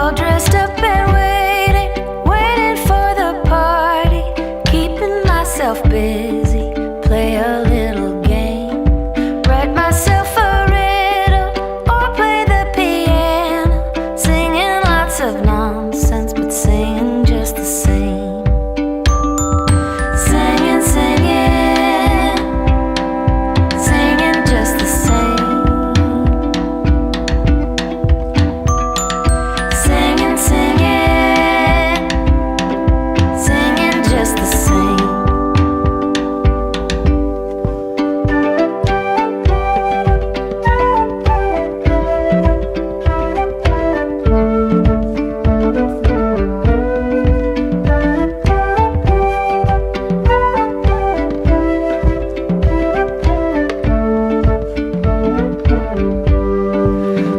all dressed up and waiting for the party, keeping myself busy, play a little game, write myself a riddle, or play the piano, singing lots of nonsense, but singing just the same. Singing, singing, singing just the same. Singing, singing, singing just the same.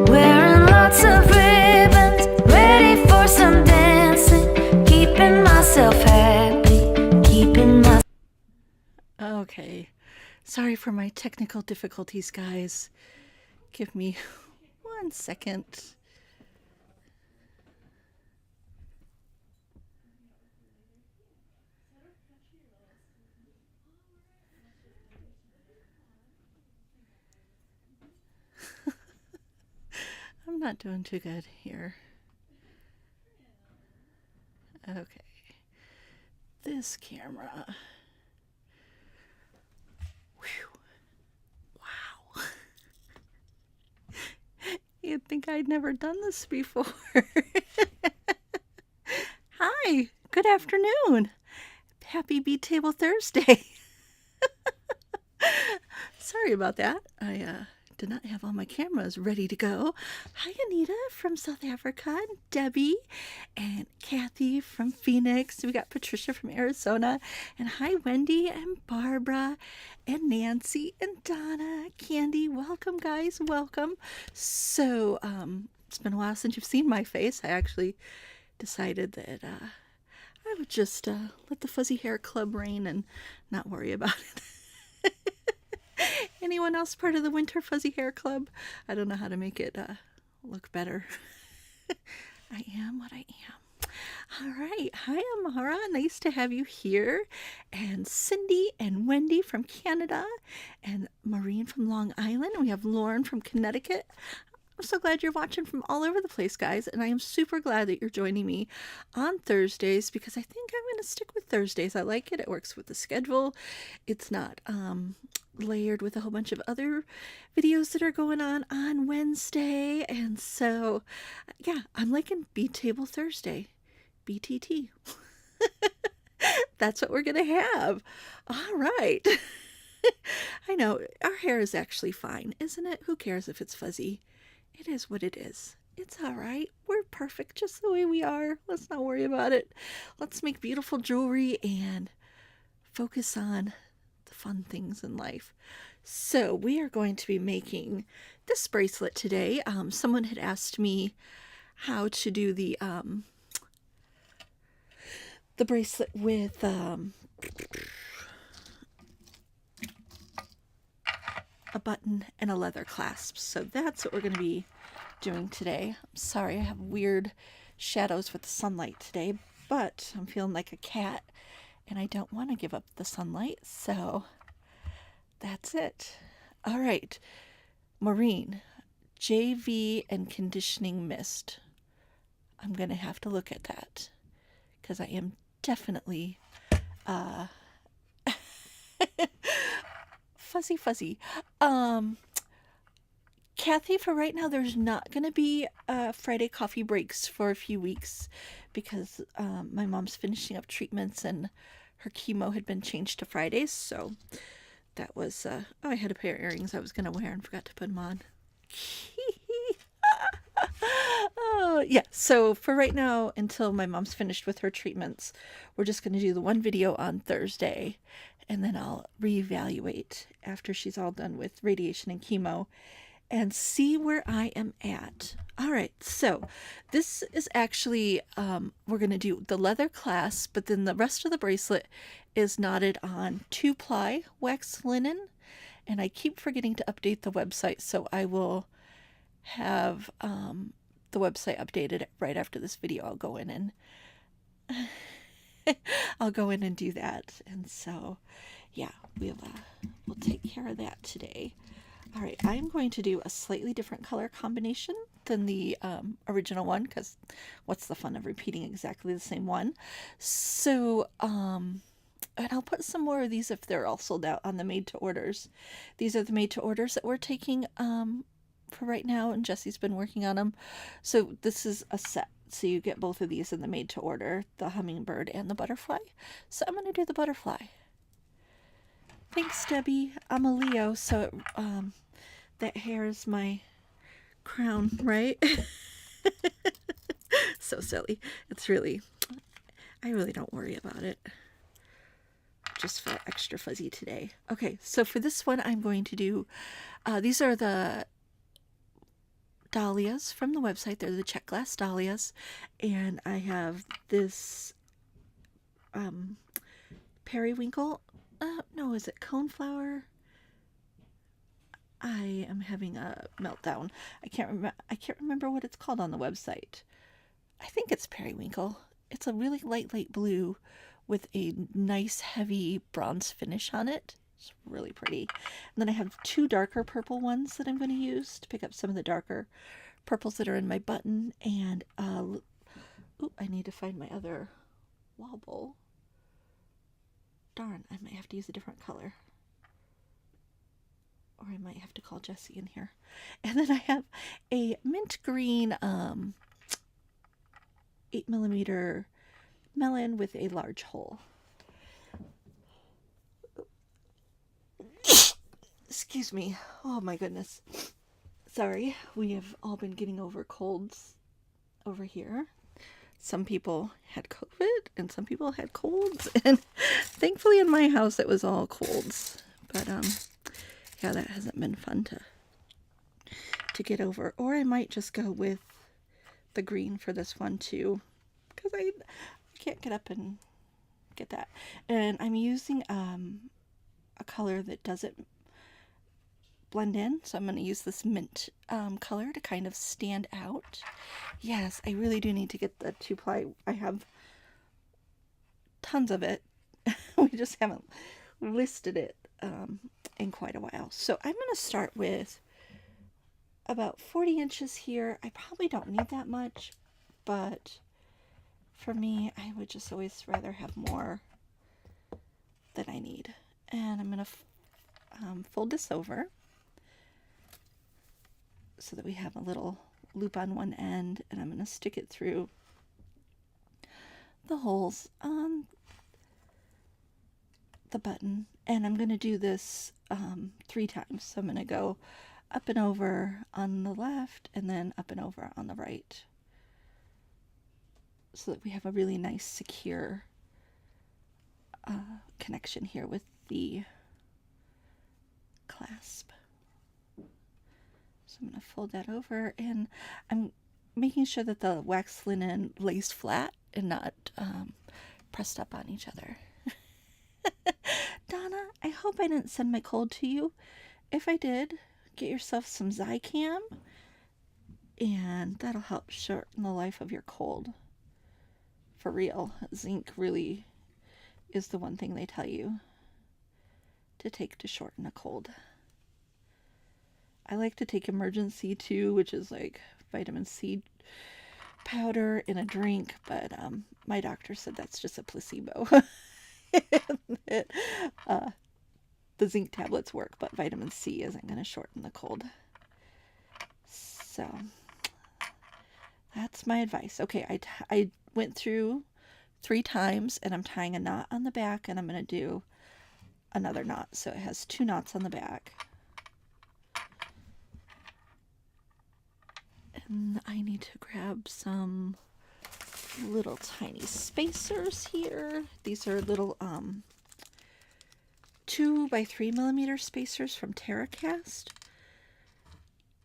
Wearing lots of ribbons, ready for some dancing, keeping myself happy, keeping my... Okay, sorry for my technical difficulties, guys. Give me 1 second. I'm not doing too good here. Okay, this camera. Whew. Wow. You'd think I'd never done this before. Hi, good afternoon. Happy Bead Table Thursday. Sorry about that. I did not have all my cameras ready to go. Hi, Anita from South Africa, and Debbie, and Kathy from Phoenix. We got Patricia from Arizona, and hi, Wendy and Barbara and Nancy and Donna, Candy. Welcome, guys. Welcome. So, it's been a while since you've seen my face. I actually decided that I would just let the Fuzzy Hair Club reign and not worry about it. Anyone else part of the Winter Fuzzy Hair Club? I don't know how to make it look better. I am what I am. All right. Hi, Amara. Nice to have you here. And Cindy and Wendy from Canada. And Maureen from Long Island. And we have Lauren from Connecticut. I'm so glad you're watching from all over the place, guys. And I am super glad that you're joining me on Thursdays, because I think I'm going to stick with Thursdays. I like it. It works with the schedule. It's not layered with a whole bunch of other videos that are going on Wednesday. And so, yeah, I'm liking Bead Table Thursday. BTT. That's what we're going to have. All right. I know, our hair is actually fine, isn't it? Who cares if it's fuzzy? It is what it is. It's all right. We're perfect just the way we are. Let's not worry about it. Let's make beautiful jewelry and focus on the fun things in life. So we are going to be making this bracelet today. Someone had asked me how to do the bracelet with a button and a leather clasp. So that's what we're going to be doing today. I'm sorry, I have weird shadows with the sunlight today, but I'm feeling like a cat and I don't want to give up the sunlight, so that's it. All right, Maureen, JV and conditioning mist. I'm going to have to look at that because I am definitely fuzzy. Kathy, for right now, there's not going to be Friday coffee breaks for a few weeks because my mom's finishing up treatments and her chemo had been changed to Fridays. So that was, oh, I had a pair of earrings I was going to wear and forgot to put them on. Oh, yeah. So for right now, until my mom's finished with her treatments, we're just going to do the one video on Thursday. And then I'll reevaluate after she's all done with radiation and chemo and see where I am at. All right, so this is actually, we're going to do the leather clasp, but then the rest of the bracelet is knotted on 2-ply wax linen. And I keep forgetting to update the website, so I will have the website updated right after this video, I'll go in and I'll go in and do that. And so, yeah, we'll take care of that today. All right, I'm going to do a slightly different color combination than the original one, because what's the fun of repeating exactly the same one? So, and I'll put some more of these if they're all sold out on the made to orders. These are the made to orders that we're taking for right now, and Jesse's been working on them. So this is a set. So you get both of these in the made to order, the hummingbird and the butterfly. So I'm going to do the butterfly. Thanks, Debbie. I'm a Leo, so that hair is my crown, right? So silly. It's really, I really don't worry about it. Just felt extra fuzzy today. Okay, so for this one, I'm going to do, these are the dahlias from the website. They're the check glass dahlias. And I have this periwinkle. No, is it coneflower? I am having a meltdown. I can't remember what it's called on the website. I think it's periwinkle. It's a really light blue with a nice heavy bronze finish on it. It's really pretty. And then I have two darker purple ones that I'm going to use to pick up some of the darker purples that are in my button. And ooh, I need to find my other wobble. Darn, I might have to use a different color. Or I might have to call Jesse in here. And then I have a mint green 8mm melon with a large hole. Excuse me. Oh my goodness. Sorry, we have all been getting over colds over here. Some people had COVID and some people had colds, and thankfully in my house it was all colds. But yeah, that hasn't been fun to get over. Or I might just go with the green for this one too, because I can't get up and get that. And I'm using a color that doesn't blend in, so I'm going to use this mint color to kind of stand out. Yes, I really do need to get the 2-ply. I have tons of it. We just haven't listed it in quite a while. So I'm going to start with about 40 inches here. I probably don't need that much, but for me, I would just always rather have more than I need. And I'm going to fold this over so that we have a little loop on one end, and I'm going to stick it through the holes on the button. And I'm going to do this 3 times. So I'm going to go up and over on the left and then up and over on the right, so that we have a really nice secure connection here with the clasp. So I'm going to fold that over, and I'm making sure that the wax linen lays flat and not pressed up on each other. Donna, I hope I didn't send my cold to you. If I did, get yourself some Zicam, and that'll help shorten the life of your cold. For real, zinc really is the one thing they tell you to take to shorten a cold. I like to take Emergency too, which is like vitamin C powder in a drink, but my doctor said that's just a placebo. The zinc tablets work, but vitamin C isn't going to shorten the cold. So that's my advice. Okay, I went through 3 times, and I'm tying a knot on the back, and I'm going to do another knot. So it has 2 knots on the back. And I need to grab some little tiny spacers here. These are little 2 by 3mm spacers from TerraCast.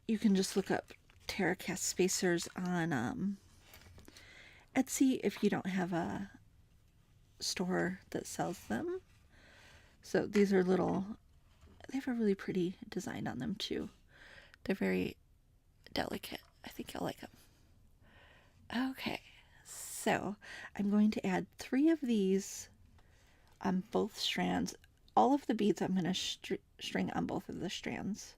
You can just look up TerraCast spacers on Etsy if you don't have a store that sells them. So these are little, they have a really pretty design on them too. They're very delicate. I think you'll like them. Okay, so I'm going to add 3 of these on both strands. All of the beads I'm going to string on both of the strands.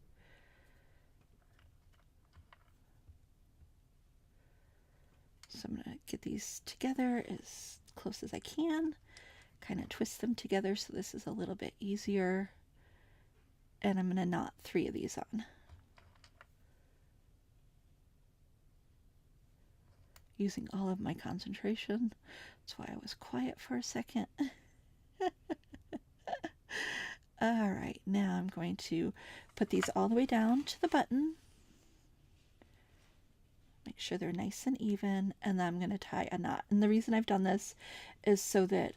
So I'm going to get these together as close as I can, kind of twist them together so this is a little bit easier. And I'm going to knot 3 of these on. Using all of my concentration. That's why I was quiet for a second. Alright, now I'm going to put these all the way down to the button. Make sure they're nice and even, and then I'm going to tie a knot. And the reason I've done this is so that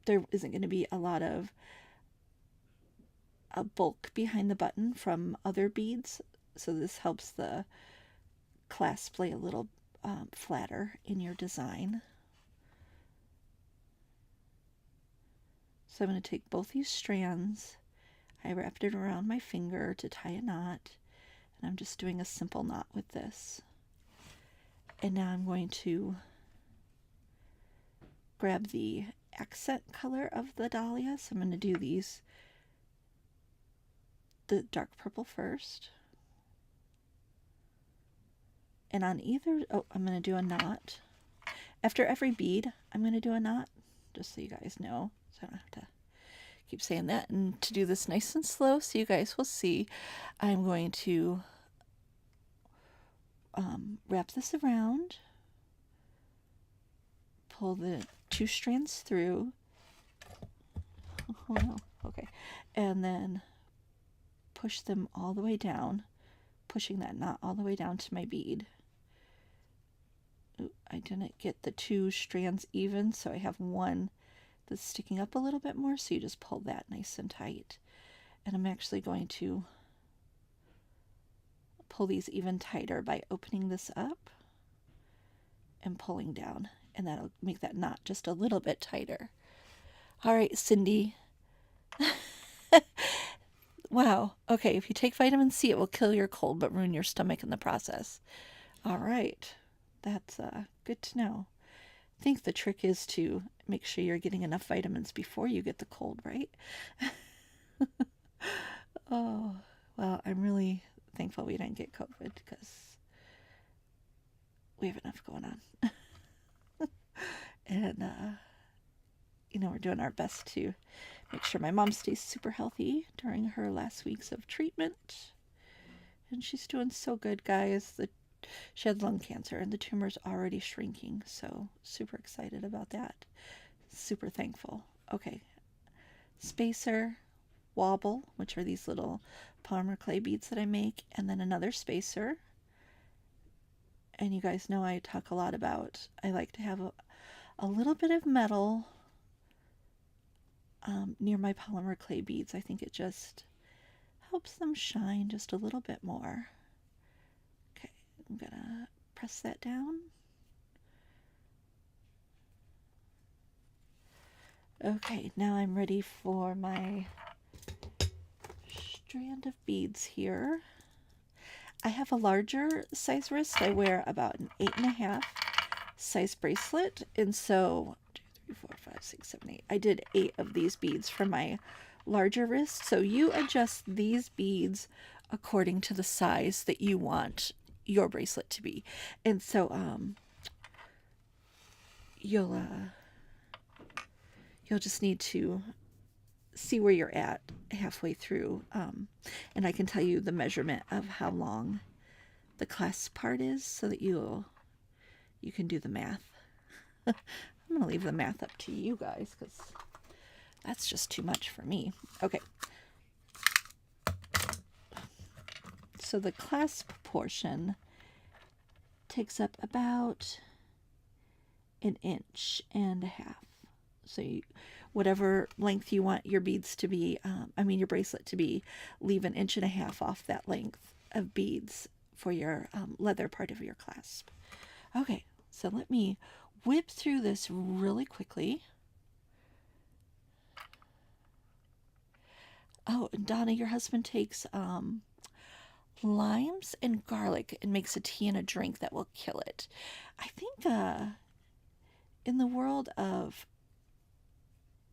there isn't going to be a lot of bulk behind the button from other beads. So this helps the clasp lay a little flatter in your design. So I'm going to take both these strands. I wrapped it around my finger to tie a knot, and I'm just doing a simple knot with this. And now I'm going to grab the accent color of the dahlia. So I'm going to do the dark purple first. And on either, I'm going to do a knot. After every bead, I'm going to do a knot, just so you guys know. So I don't have to keep saying that. And to do this nice and slow, so you guys will see, I'm going to wrap this around, pull the 2 strands through. Oh no, okay. And then push them all the way down, pushing that knot all the way down to my bead. Ooh, I didn't get the 2 strands even, so I have one that's sticking up a little bit more, so you just pull that nice and tight. And I'm actually going to pull these even tighter by opening this up and pulling down, and that'll make that knot just a little bit tighter. All right, Cindy. Wow. Okay, if you take vitamin C, it will kill your cold but ruin your stomach in the process. All right. That's good to know. I think the trick is to make sure you're getting enough vitamins before you get the cold, right? Oh, well, I'm really thankful we didn't get COVID because we have enough going on. And, we're doing our best to make sure my mom stays super healthy during her last weeks of treatment. And she's doing so good, guys. She had lung cancer and the tumor's already shrinking. So super excited about that. Super thankful. Okay. Spacer, wobble, which are these little polymer clay beads that I make, and then another spacer. And you guys know I talk a lot about, I like to have a little bit of metal near my polymer clay beads. I think it just helps them shine just a little bit more. Okay, I'm gonna press that down. Okay, now I'm ready for my strand of beads here. I have a larger size wrist. I wear about an 8.5 size bracelet, and so 2, 3, 4, 5, 6, 7, 8. I did 8 of these beads for my larger wrist. So you adjust these beads according to the size that you want your bracelet to be. And so you'll just need to see where you're at halfway through, and I can tell you the measurement of how long the clasp part is so that you can do the math. I'm going to leave the math up to you guys because that's just too much for me. Okay. So the clasp portion takes up about 1.5 inches. So whatever length you want your beads to be, your bracelet to be, leave 1.5 inches off that length of beads for your leather part of your clasp. Okay, so let me whip through this really quickly. Oh, Donna, your husband takes limes and garlic and makes a tea and a drink that will kill it. I think in the world of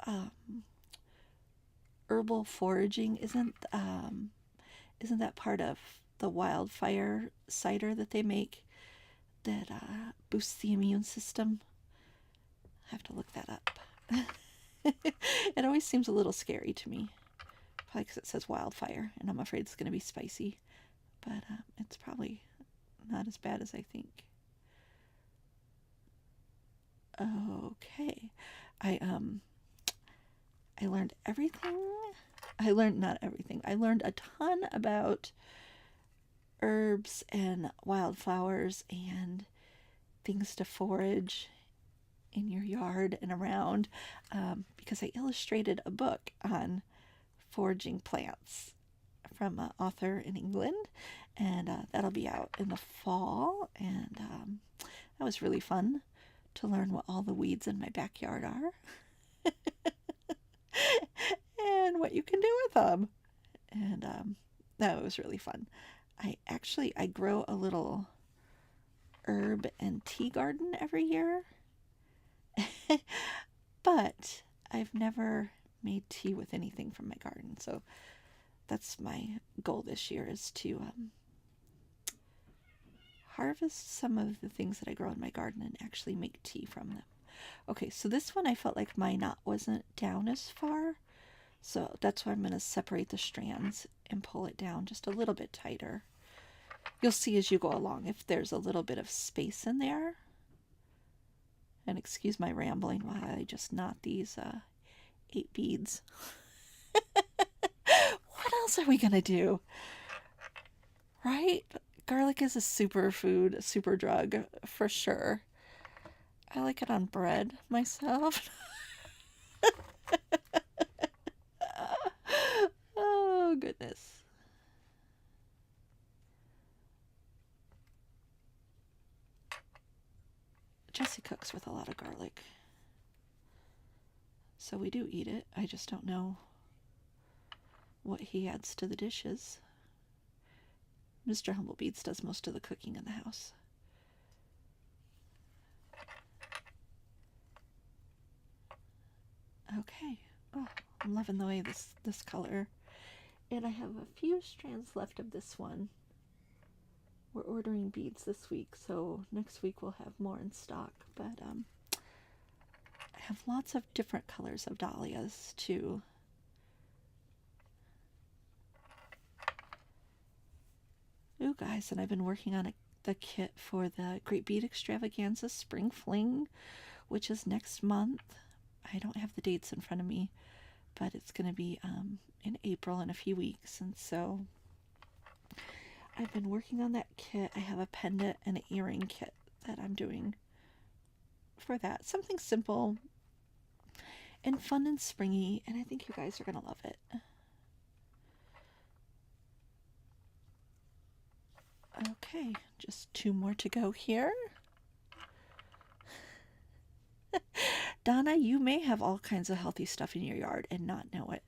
um, herbal foraging, isn't that part of the wildfire cider that they make that boosts the immune system? I have to look that up. It always seems a little scary to me, probably because it says wildfire, and I'm afraid it's going to be spicy. But it's probably not as bad as I think. Okay, I learned everything. I learned not everything. I learned a ton about herbs and wildflowers and things to forage in your yard and around because I illustrated a book on foraging plants from an author in England, and that'll be out in the fall. And that was really fun to learn what all the weeds in my backyard are and what you can do with them. And that was really fun. I grow a little herb and tea garden every year, but I've never made tea with anything from my garden. So that's my goal this year, is to harvest some of the things that I grow in my garden and actually make tea from them. Okay, so this one I felt like my knot wasn't down as far, so that's why I'm going to separate the strands and pull it down just a little bit tighter. You'll see as you go along if there's a little bit of space in there. And excuse my rambling while I just knot these 8 beads. What else are we going to do? Right? Garlic is a superfood, a super drug, for sure. I like it on bread myself. Oh, goodness. Jesse cooks with a lot of garlic, so we do eat it. I just don't know what he adds to the dishes. Mr. Humblebeats does most of the cooking in the house. Okay. Oh, I'm loving the way this color. And I have a few strands left of this one. We're ordering beads this week, so next week we'll have more in stock. But I have lots of different colors of dahlias too. Ooh, guys, and I've been working on the kit for the Great Bead Extravaganza Spring Fling, which is next month. I don't have the dates in front of me, but it's going to be in April in a few weeks. And so I've been working on that kit. I have a pendant and an earring kit that I'm doing for that. Something simple and fun and springy, and I think you guys are going to love it. Okay, just 2 more to go here. Donna, you may have all kinds of healthy stuff in your yard and not know it.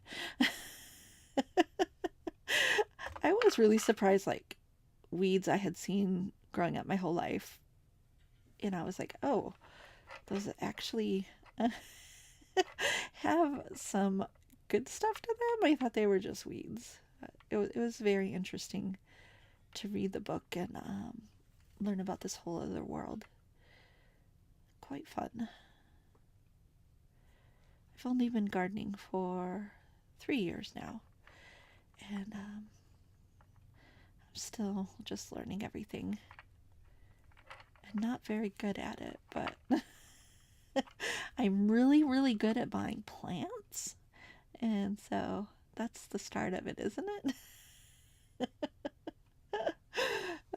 I was really surprised, like weeds I had seen growing up my whole life. And I was like, oh, those actually have some good stuff to them. I thought they were just weeds. It was very interesting to read the book and learn about this whole other world. Quite fun. I've only been gardening for 3 years now, and I'm still just learning everything and not very good at it, but I'm really, really good at buying plants, and so that's the start of it, isn't it?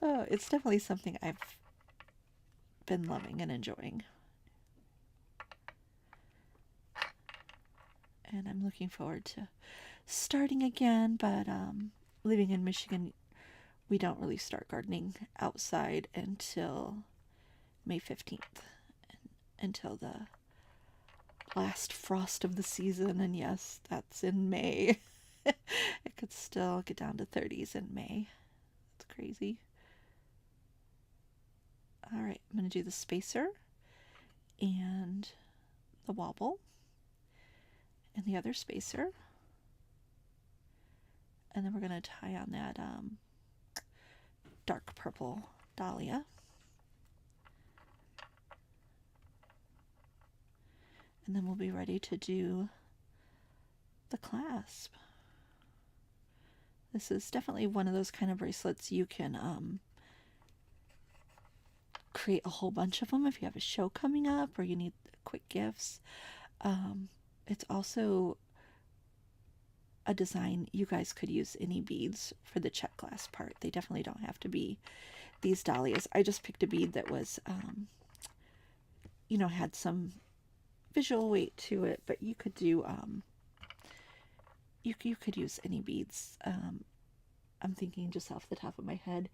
Oh, it's definitely something I've been loving and enjoying. And I'm looking forward to starting again, but living in Michigan, we don't really start gardening outside until May 15th, until the last frost of the season. And yes, that's in May. It could still get down to 30s in May. crazy. All right, I'm going to do the spacer and the wobble and the other spacer. And then we're going to tie on that dark purple dahlia. And then we'll be ready to do the clasp. This is definitely one of those kind of bracelets you can create a whole bunch of them if you have a show coming up or you need quick gifts. It's also a design you guys could use any beads for the check clasp part. They definitely don't have to be these dahlias. I just picked a bead that was, had some visual weight to it, but you could do, you could use any beads. I'm thinking just off the top of my head,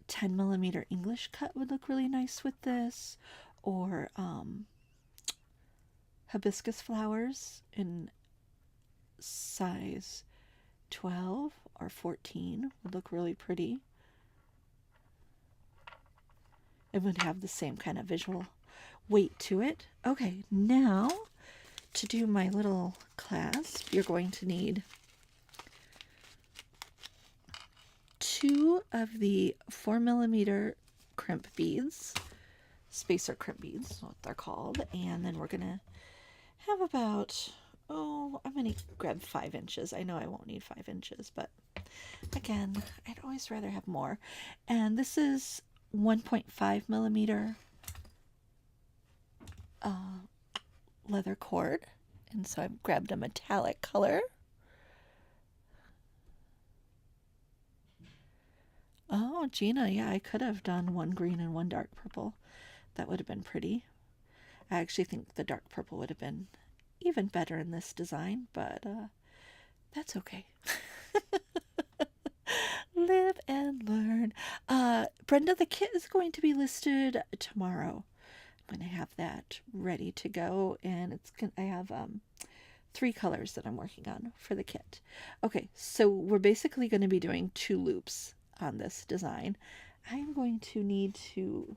10mm English cut would look really nice with this, or hibiscus flowers in size 12 or 14 would look really pretty. It would have the same kind of visual weight to it. Okay, now to do my little clasp, you're going to need 2 of the 4mm crimp beads, spacer crimp beads is what they're called, and then we're gonna have about, I'm gonna grab 5 inches. I know I won't need 5 inches, but again, I'd always rather have more. And this is 1.5mm leather cord, and so I've grabbed a metallic color. Oh, Gina, yeah, I could have done one green and one dark purple. That would have been pretty. I actually think the dark purple would have been even better in this design, but that's okay. Live and learn. Brenda, the kit is going to be listed tomorrow. I'm going to have that ready to go, and I have 3 colors that I'm working on for the kit. Okay, so we're basically going to be doing 2 loops on this design. I'm going to need to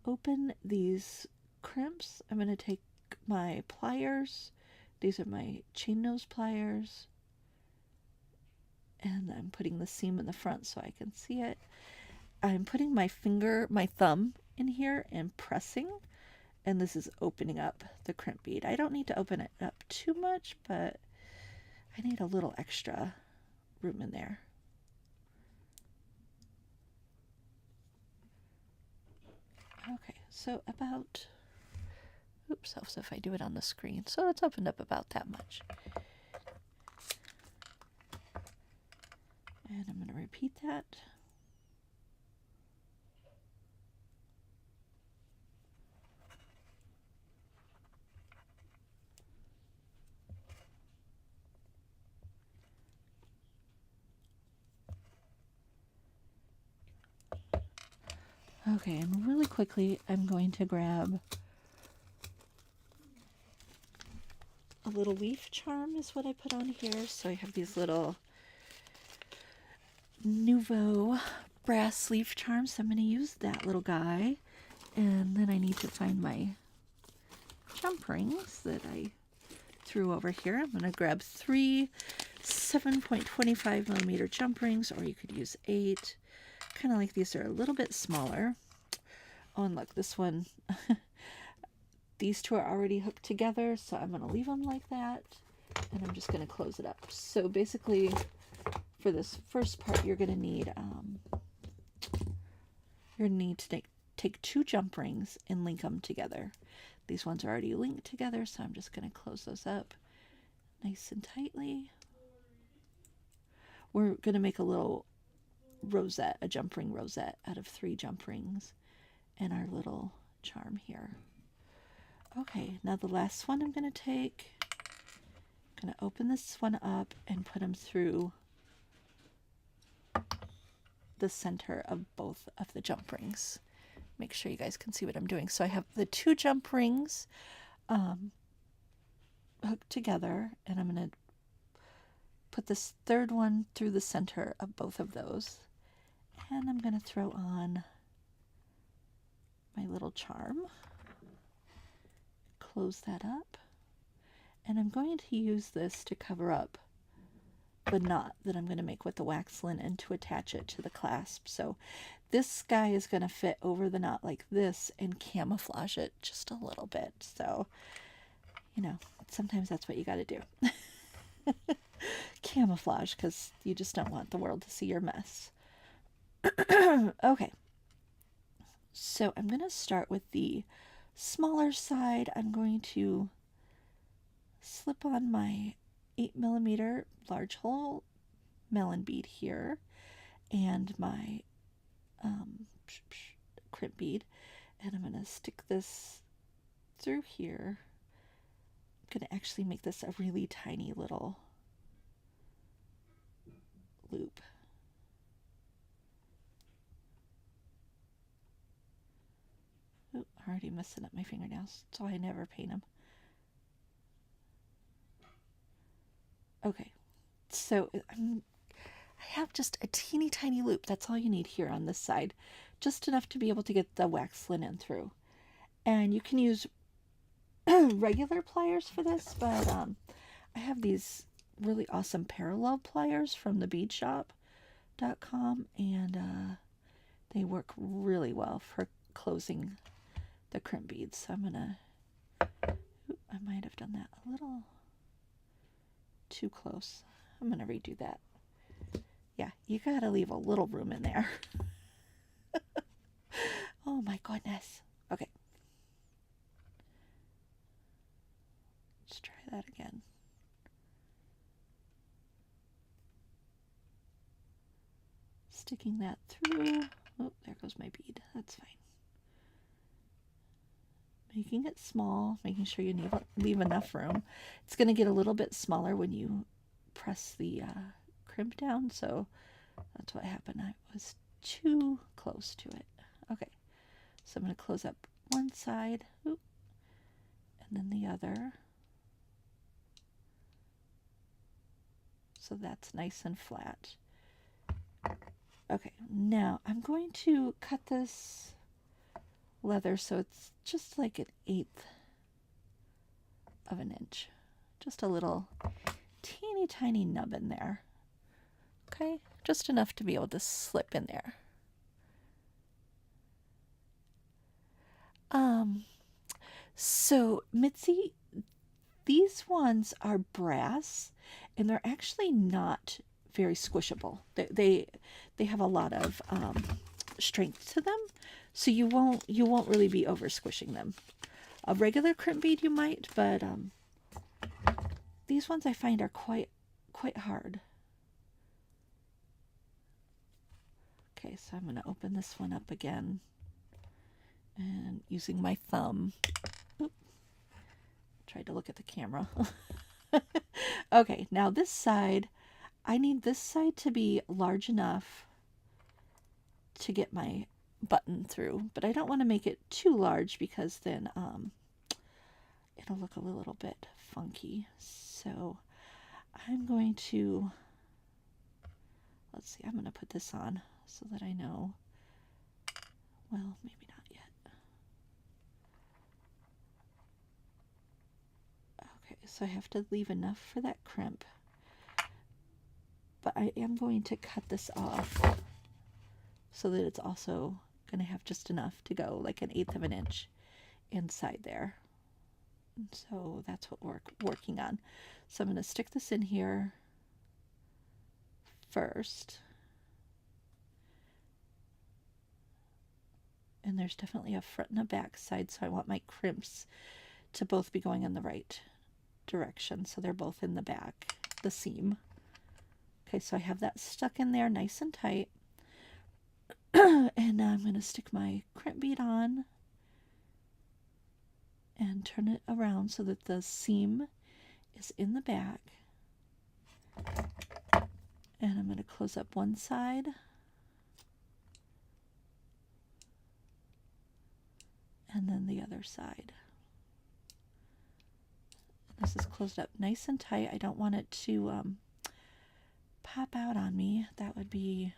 open these crimps. I'm going to take my pliers. These are my chain nose pliers. And I'm putting the seam in the front so I can see it. I'm putting my thumb in here and pressing. And this is opening up the crimp bead. I don't need to open it up too much, but I need a little extra room in there. Okay, so about, so if I do it on the screen, so it's opened up about that much. And I'm going to repeat that. Okay, and really quickly, I'm going to grab a little leaf charm is what I put on here. So I have these little Nouveau brass leaf charms. So I'm going to use that little guy. And then I need to find my jump rings that I threw over here. I'm going to grab 3 7.25mm jump rings, or you could use 8. Kind of like these are a little bit smaller. Oh, and look, this one, these 2 are already hooked together, so I'm going to leave them like that, and I'm just going to close it up. So basically, for this first part, you're going to need to take 2 jump rings and link them together. These ones are already linked together, so I'm just going to close those up nice and tightly. We're going to make a little rosette, a jump ring rosette out of 3 jump rings and our little charm here. Okay, now the last one I'm going to take, I'm going to open this one up and put them through the center of both of the jump rings. Make sure you guys can see what I'm doing. So I have the 2 jump rings hooked together, and I'm going to put this 3rd one through the center of both of those. And I'm going to throw on my little charm. Close that up. And I'm going to use this to cover up the knot that I'm going to make with the wax linen to attach it to the clasp. So this guy is going to fit over the knot like this and camouflage it just a little bit. So, you know, sometimes that's what you got to do. Camouflage, because you just don't want the world to see your mess. Okay. So I'm going to start with the smaller side. I'm going to slip on my 8mm large hole melon bead here and my crimp bead, and I'm going to stick this through here. I'm going to actually make this a really tiny little loop. Oh, I'm already messing up my fingernails, so I never paint them. Okay, so I have just a teeny tiny loop. That's all you need here on this side. Just enough to be able to get the wax linen through. And you can use regular pliers for this, but I have these really awesome parallel pliers from the beadshop.com, and they work really well for closing the crimp beads. So I'm gonna, I might have done that a little too close. I'm gonna redo that. Yeah, you gotta leave a little room in there. Oh my goodness. Okay. Let's try that again. Sticking that through. Oh, there goes my bead. That's fine. Making it small, making sure you leave enough room. It's going to get a little bit smaller when you press the crimp down, so that's what happened. I was too close to it. Okay, so I'm going to close up one side, and then the other. So that's nice and flat. Okay, now I'm going to cut this leather so it's just like 1/8 of an inch. Just a little teeny tiny nub in there. Okay, just enough to be able to slip in there. So Mitzi, these ones are brass, and they're actually not very squishable. They have a lot of strength to them, so you won't really be over squishing them. A regular crimp bead you might, but these ones I find are quite hard. Okay, so I'm going to open this one up again, and using my thumb. Oop, tried to look at the camera. Okay, now this side, I need this side to be large enough to get my button through, but I don't want to make it too large because then it'll look a little bit funky. So I'm going to, let's see, I'm going to put this on so that I know, well, maybe not yet. Okay, so I have to leave enough for that crimp, but I am going to cut this off so that it's also going to have just enough to go, like 1/8 of an inch inside there. And so that's what we're working on. So I'm going to stick this in here first. And there's definitely a front and a back side, so I want my crimps to both be going in the right direction, so they're both in the back, the seam. Okay, so I have that stuck in there nice and tight. And now I'm going to stick my crimp bead on and turn it around so that the seam is in the back. And I'm going to close up one side. And then the other side. This is closed up nice and tight. I don't want it to pop out on me. That would be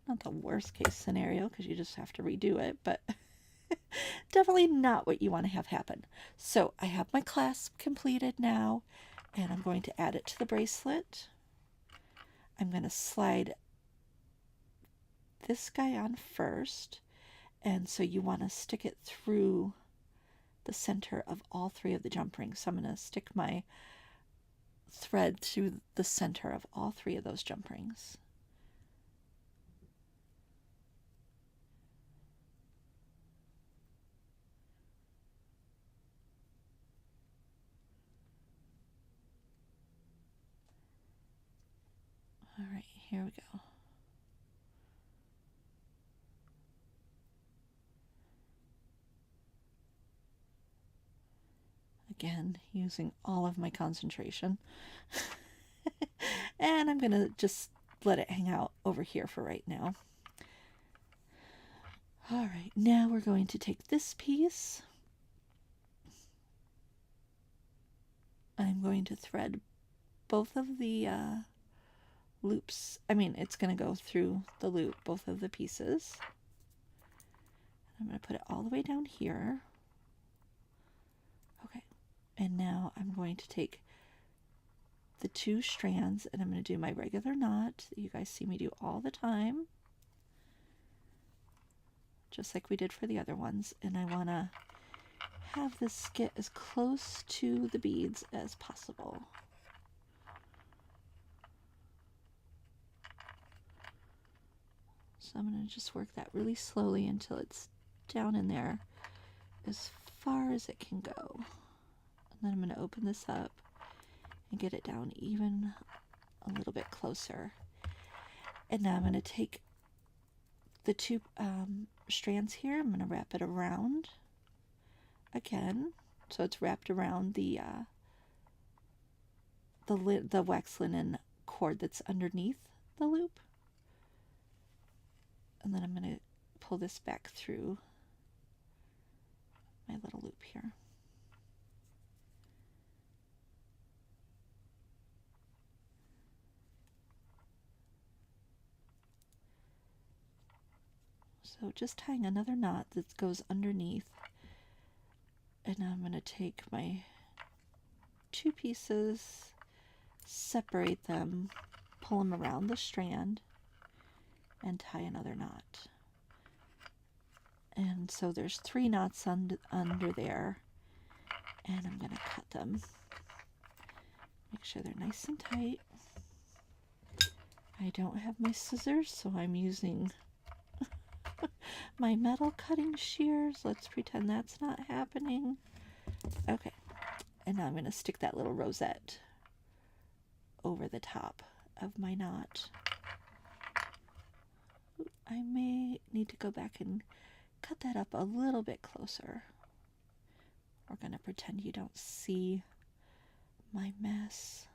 Not the worst case scenario because you just have to redo it, but definitely not what you want to have happen. So I have my clasp completed now, and I'm going to add it to the bracelet. I'm going to slide this guy on first, and so you want to stick it through the center of all three of the jump rings. So I'm going to stick my thread through the center of all three of those jump rings. All right, here we go. Again, using all of my concentration. And I'm going to just let it hang out over here for right now. All right, now we're going to take this piece. I'm going to thread both of the loops. I mean, it's going to go through the loop, both of the pieces. I'm going to put it all the way down here. Okay, and now I'm going to take the two strands and I'm going to do my regular knot that you guys see me do all the time, just like we did for the other ones. And I want to have this get as close to the beads as possible. So I'm going to just work that really slowly until it's down in there as far as it can go. And then I'm going to open this up and get it down even a little bit closer. And now I'm going to take the two strands here. I'm going to wrap it around again, so it's wrapped around the wax linen cord that's underneath the loop. And then I'm going to pull this back through my little loop here. So just tying another knot that goes underneath. And now I'm going to take my two pieces, separate them, pull them around the strand, and tie another knot. And so there's 3 knots under there, and I'm going to cut them. Make sure they're nice and tight. I don't have my scissors, so I'm using my metal cutting shears. Let's pretend that's not happening. Okay, and now I'm going to stick that little rosette over the top of my knot. I may need to go back and cut that up a little bit closer. We're going to pretend you don't see my mess.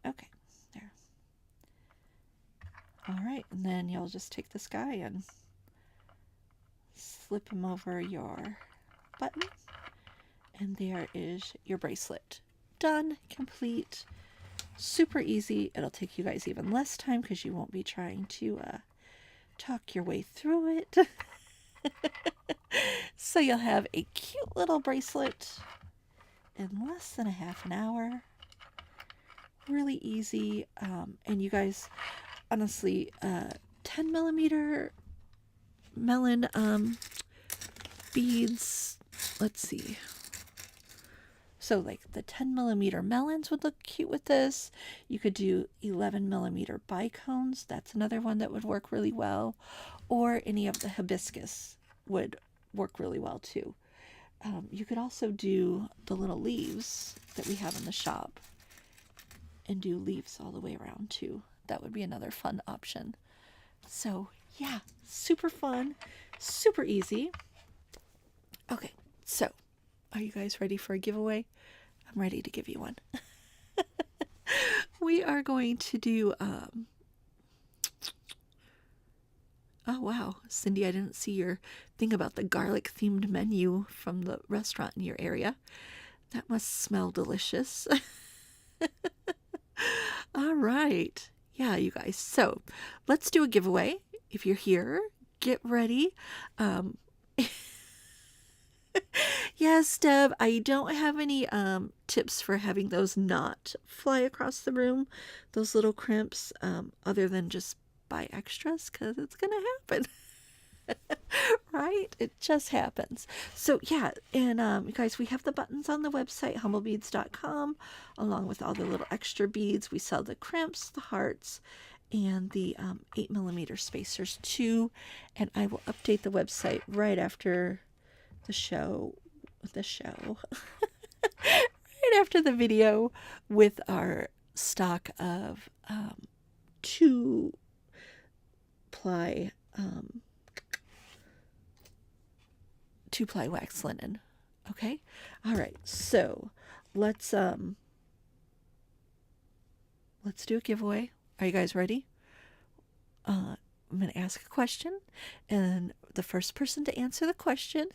Okay, there. All right, and then you'll just take this guy and slip him over your button. And there is your bracelet. Done, complete, super easy. It'll take you guys even less time because you won't be trying to talk your way through it. So you'll have a cute little bracelet in less than a half an hour. Really easy. And you guys, honestly, 10 millimeter melon beads. Let's see. So like the 10 millimeter melons would look cute with this. You could do 11 millimeter bicones. That's another one that would work really well. Or any of the hibiscus would work really well too. You could also do the little leaves that we have in the shop and do leaves all the way around too. That would be another fun option. So yeah, super fun, super easy. Okay, so are you guys ready for a giveaway? I'm ready to give you one. We are going to do, oh wow, Cindy, I didn't see your thing about the garlic themed menu from the restaurant in your area. That must smell delicious. All right. Yeah, you guys. So let's do a giveaway. If you're here, get ready. Um, yes, Deb, I don't have any tips for having those not fly across the room, those little crimps, other than just buy extras because it's going to happen. Right? It just happens. So yeah, and you guys, we have the buttons on the website, humblebeads.com, along with all the little extra beads. We sell the crimps, the hearts, and the 8mm spacers too. And I will update the website right after the show, right after the video, with our stock of 2-ply 2-ply wax linen. Okay? All right. So, let's do a giveaway. Are you guys ready? I'm going to ask a question, and the first person to answer the question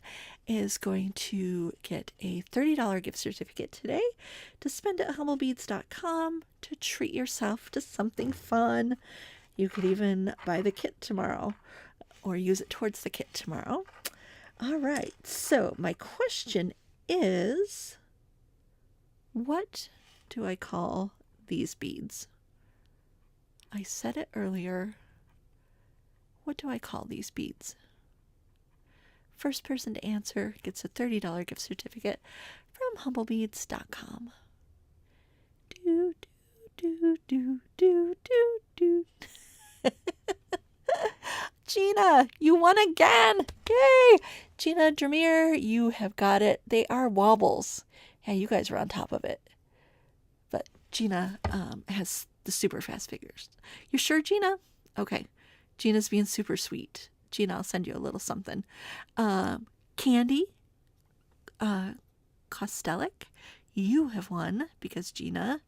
is going to get a $30 gift certificate today to spend at humblebeads.com to treat yourself to something fun. You could even buy the kit tomorrow or use it towards the kit tomorrow. All right, so my question is, what do I call these beads? I said it earlier. What do I call these beads? First person to answer gets a $30 gift certificate from humblebeads.com. Do, do, do, do, do, do. Gina, you won again! Yay! Gina, Dramir, you have got it. They are wobbles. Yeah, you guys are on top of it. But Gina has the super fast fingers. You sure, Gina? Okay. Gina's being super sweet. Gina, I'll send you a little something. Candy, Kostelic, you have won because Gina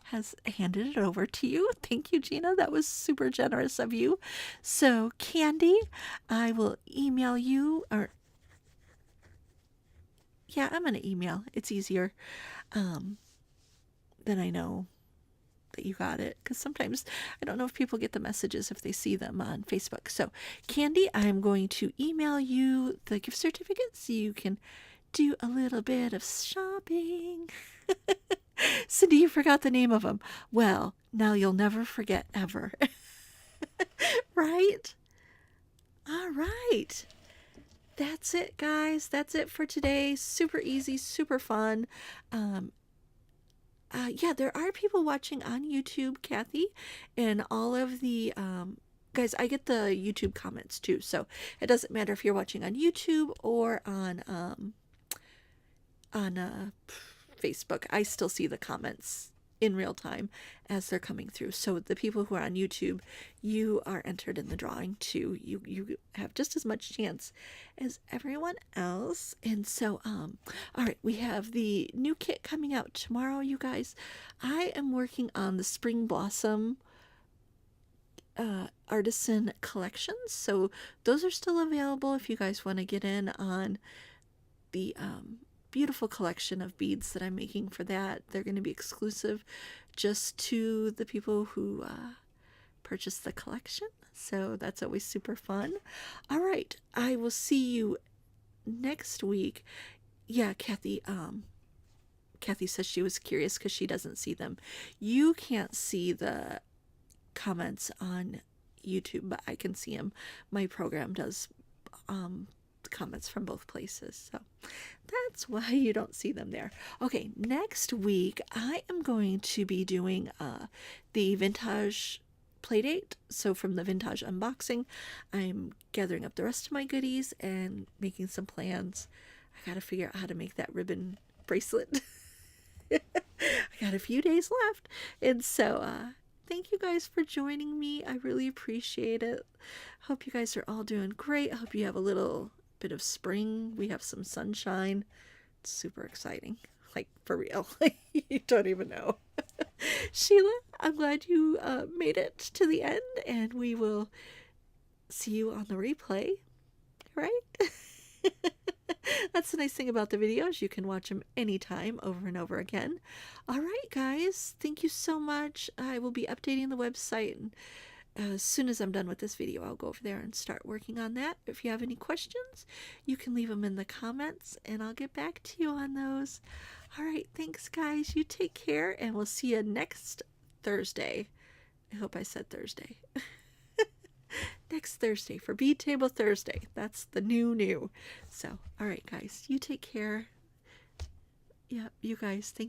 has handed it over to you. Thank you, Gina. That was super generous of you. So, Candy, I will email you, or yeah, I'm going to email. It's easier. Then I know that you got it, because sometimes I don't know if people get the messages if they see them on Facebook. So, Candy, I'm going to email you the gift certificate so you can do a little bit of shopping. Cindy, you forgot the name of them. Well, now you'll never forget ever. Right? All right. That's it, guys. That's it for today. Super easy, super fun. Yeah, there are people watching on YouTube, Kathy, and all of the guys, I get the YouTube comments too, so it doesn't matter if you're watching on YouTube or on Facebook. I still see the comments in real time as they're coming through. So the people who are on YouTube, you are entered in the drawing too. You have just as much chance as everyone else. And so all right, we have the new kit coming out tomorrow, you guys. I am working on the Spring Blossom artisan collections, so those are still available if you guys want to get in on the beautiful collection of beads that I'm making for that. They're going to be exclusive just to the people who purchase the collection, so that's always super fun. All right, I will see you next week. Yeah, Kathy says she was curious because she doesn't see them. You can't see the comments on YouTube, but I can see them. My program does comments from both places, so that's why you don't see them there. Okay, next week I am going to be doing the vintage playdate. So from the vintage unboxing, I'm gathering up the rest of my goodies and making some plans. I gotta figure out how to make that ribbon bracelet. I got a few days left, and so thank you guys for joining me. I really appreciate it. Hope you guys are all doing great. I hope you have a little bit of spring. We have some sunshine. It's super exciting. Like, for real. You don't even know. Sheila, I'm glad you made it to the end, and we will see you on the replay, right? That's that's the nice thing about the videos. You can watch them anytime, over and over again. All right, guys. Thank you so much. I will be updating the website, and as soon as I'm done with this video, I'll go over there and start working on that. If you have any questions, you can leave them in the comments, and I'll get back to you on those. All right. Thanks, guys. You take care, and we'll see you next Thursday. I hope I said Thursday. Next Thursday for Bead Table Thursday. That's the new. So, all right, guys, you take care. Yeah, you guys, thank you.